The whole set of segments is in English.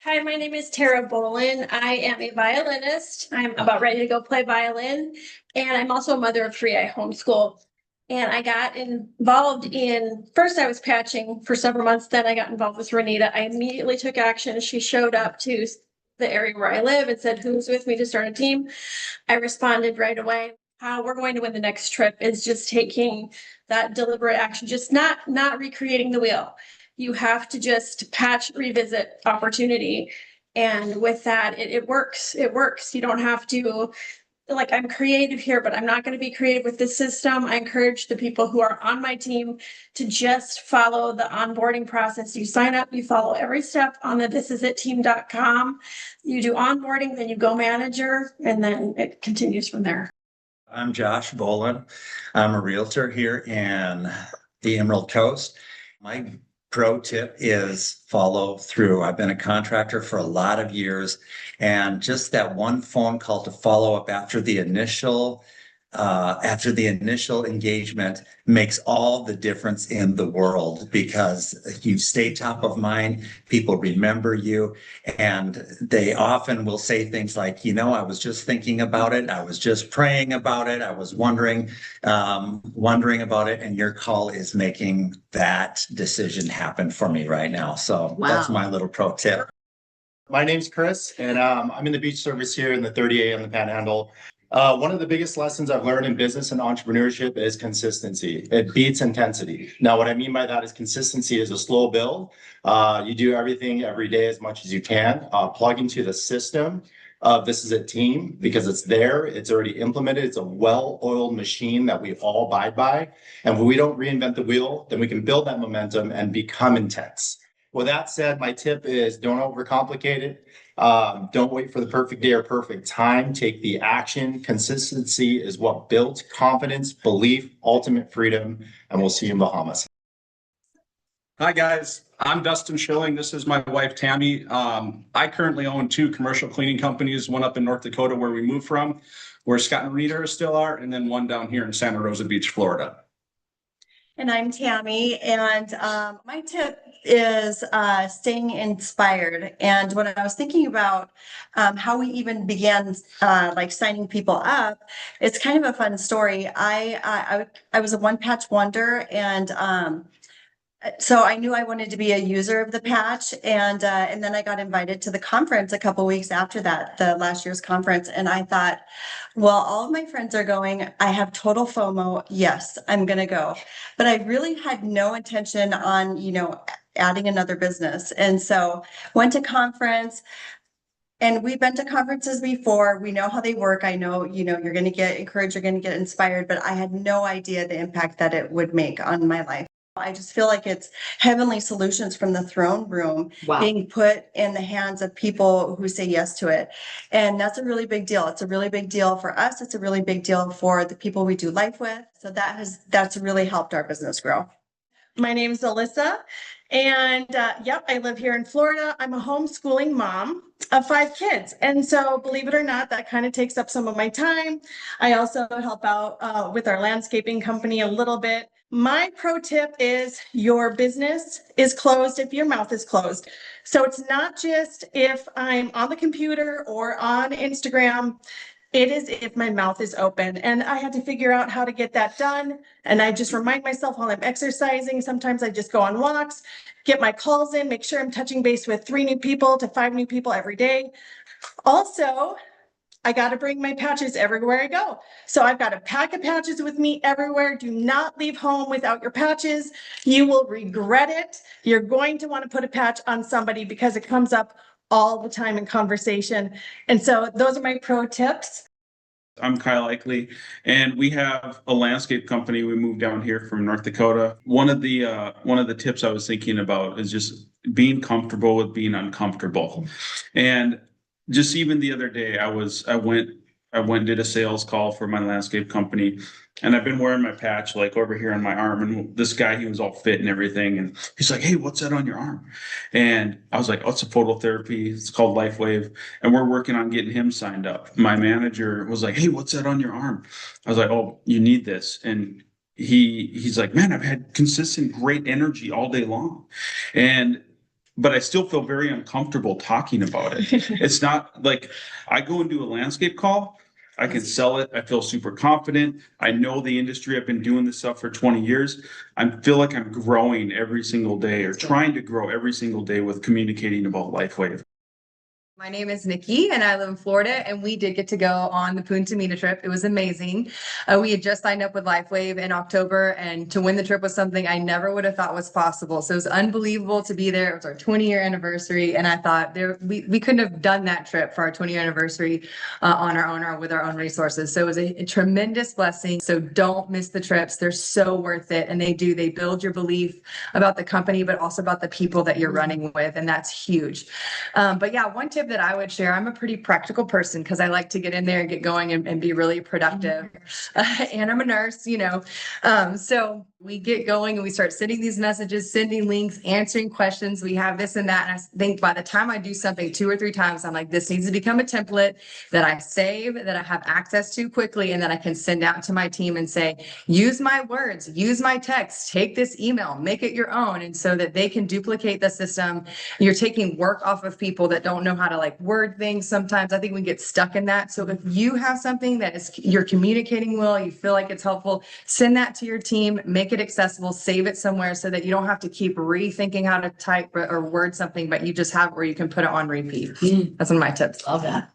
Hi, my name is Tara Bolin. I am a violinist. I'm about ready to go play violin. And I'm also a mother of three. I homeschool. And I got involved in, first I was patching for several months. Then I got involved with Renitta. I immediately took action. She showed up to the area where I live and said, "Who's with me to start a team?" I responded right away. How we're going to win the next trip is just taking that deliberate action, just not recreating the wheel. You have to just patch, revisit opportunity. And with that, it works. It works. You don't have to, like, I'm creative here, but I'm not going to be creative with this system. I encourage the people who are on my team to just follow the onboarding process. You sign up, you follow every step on the thisisitteam.com. You do onboarding, then you go manager, and then it continues from there. I'm Josh Bolin. I'm a realtor here in the Emerald Coast. My pro tip is follow through. I've been a contractor for a lot of years, and just that one phone call to follow up after the initial engagement makes all the difference in the world, because you stay top of mind, people remember you, and they often will say things like, I was just thinking about it, I was just praying about it, I was wondering about it, and your call is making that decision happen for me right now. So That's my little pro tip. My name's Chris, and I'm in the beach service here in the 30A on the Panhandle. One of the biggest lessons I've learned in business and entrepreneurship is consistency. It beats intensity. Now, what I mean by that is consistency is a slow build. You do everything every day as much as you can. Plug into the system. This is a team because it's there. It's already implemented. It's a well-oiled machine that we all abide by. And when we don't reinvent the wheel, then we can build that momentum and become intense. With that said, my tip is don't overcomplicate it. Don't wait for the perfect day or perfect time. Take the action. Consistency is what builds confidence, belief, ultimate freedom, and we'll see you in Bahamas. Hi guys, I'm Dustin Schilling. This is my wife Tammy. I currently own two commercial cleaning companies, one up in North Dakota where we moved from, where Scott and Renitta still are, and then one down here in Santa Rosa Beach, Florida. And I'm Tammy, and my tip is staying inspired. And when I was thinking about how we even began like signing people up, it's kind of a fun story. I was a one patch wonder, and so I knew I wanted to be a user of the patch, and then I got invited to the conference a couple weeks after that, the last year's conference, and I thought, well, all of my friends are going. I have total FOMO. Yes, I'm gonna go, but I really had no intention on, adding another business, and so went to conference. And we've been to conferences before. We know how they work. I know, you're going to get encouraged, you're going to get inspired, but I had no idea the impact that it would make on my life. I just feel like it's heavenly solutions from the throne room being put in the hands of people who say yes to it. And that's a really big deal. It's a really big deal for us. It's a really big deal for the people we do life with. So that's really helped our business grow. My name is Alyssa, and I live here in Florida. I'm a homeschooling mom of 5 kids. And so, believe it or not, that kind of takes up some of my time. I also help out with our landscaping company a little bit. My pro tip is your business is closed if your mouth is closed. So it's not just if I'm on the computer or on Instagram. It is if my mouth is open, and I had to figure out how to get that done. And I just remind myself while I'm exercising. Sometimes I just go on walks, get my calls in, make sure I'm touching base with 3 new people to 5 new people every day. Also, I got to bring my patches everywhere I go. So I've got a pack of patches with me everywhere. Do not leave home without your patches. You will regret it. You're going to want to put a patch on somebody because it comes up all the time in conversation. And so those are my pro tips. I'm Kyle Eichley, and we have a landscape company. We moved down here from North Dakota. One of the tips I was thinking about is just being comfortable with being uncomfortable. And just even the other day, I went and did a sales call for my landscape company, and I've been wearing my patch like over here on my arm. And this guy, he was all fit and everything, and he's like, "Hey, what's that on your arm?" And I was like, "Oh, it's a phototherapy. It's called LifeWave, and we're working on getting him signed up." My manager was like, "Hey, what's that on your arm?" I was like, "Oh, you need this." And he's like, "Man, I've had consistent great energy all day long," and but I still feel very uncomfortable talking about it. It's not like I go and do a landscape call. I can sell it. I feel super confident. I know the industry. I've been doing this stuff for 20 years. I feel like I'm growing every single day or trying to grow every single day with communicating about LifeWave. My name is Nikki and I live in Florida, and we did get to go on the Punta Mita trip. It was amazing. We had just signed up with LifeWave in October, and to win the trip was something I never would have thought was possible. So it was unbelievable to be there. It was our 20-year anniversary, and I thought we couldn't have done that trip for our 20-year anniversary on our own or with our own resources. So it was a tremendous blessing. So don't miss the trips. They're so worth it, and they build your belief about the company, but also about the people that you're running with, and that's huge. But yeah, one tip that I would share, I'm a pretty practical person because I like to get in there and get going and be really productive. And I'm a nurse, so we get going and we start sending these messages, sending links, answering questions. We have this and that. And I think by the time I do something 2 or 3 times, I'm like, this needs to become a template that I save, that I have access to quickly, and that I can send out to my team and say, use my words, use my text, take this email, make it your own. And so that they can duplicate the system. You're taking work off of people that don't know how to word things. Sometimes I think we get stuck in that. So if you have something that is you're communicating well, you feel like it's helpful, send that to your team, make it accessible, save it somewhere so that you don't have to keep rethinking how to type or word something, but you just have where you can put it on repeat. That's one of my tips. Love that.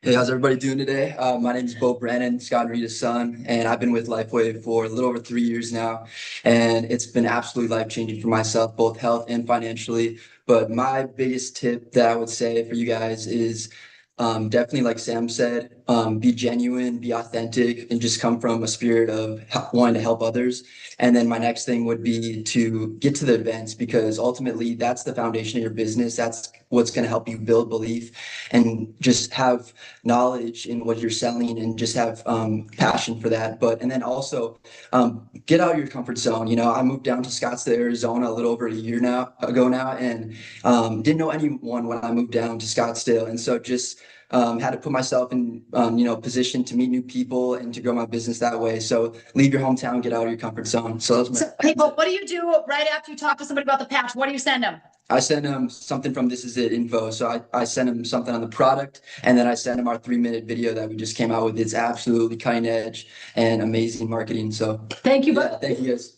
Hey, how's everybody doing today? My name is Bo Brennan, Scott and Rita's son, and I've been with LifeWave for a little over 3 years now, and it's been absolutely life-changing for myself, both health and financially. But my biggest tip that I would say for you guys is definitely, like Sam said, be genuine, be authentic, and just come from a spirit of wanting to help others. And then my next thing would be to get to the events, because ultimately that's the foundation of your business. That's what's going to help you build belief and just have knowledge in what you're selling and just have passion for that. And then also get out of your comfort zone. I moved down to Scottsdale, Arizona a little over a year ago now, and didn't know anyone when I moved down to Scottsdale. And so just had to put myself in, position to meet new people and to grow my business that way. So leave your hometown, get out of your comfort zone. So people, what do you do right after you talk to somebody about the patch? What do you send them? I send them something from This Is It info. So I send them something on the product, and then I send them our 3-minute video that we just came out with. It's absolutely cutting edge and amazing marketing. So thank you. Yeah, thank you guys.